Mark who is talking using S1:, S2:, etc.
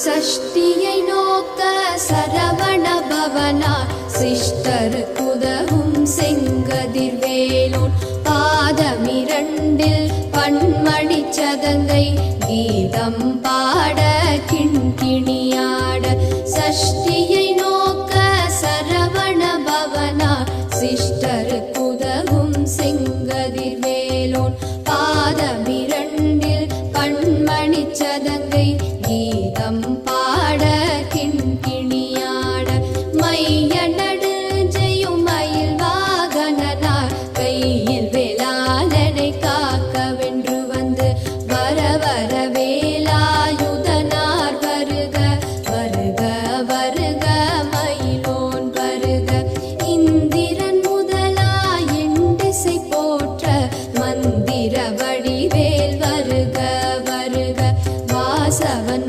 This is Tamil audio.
S1: சஷ்டியை நோக்க சரவண பவனா சிஷ்டர் குதவும் செங்கதிர்வேலோன் பாதமிரண்டில் பன்மணி சதங்கை கீதம் பாட கிண்கிணியாட சஷ்டியை நோக்க சரவண பவனா சிஷ்டர் குதவும் செங்கதிர்வேலோன் பாதமிரண்டில் பன்மணி சதங்கை கீதம்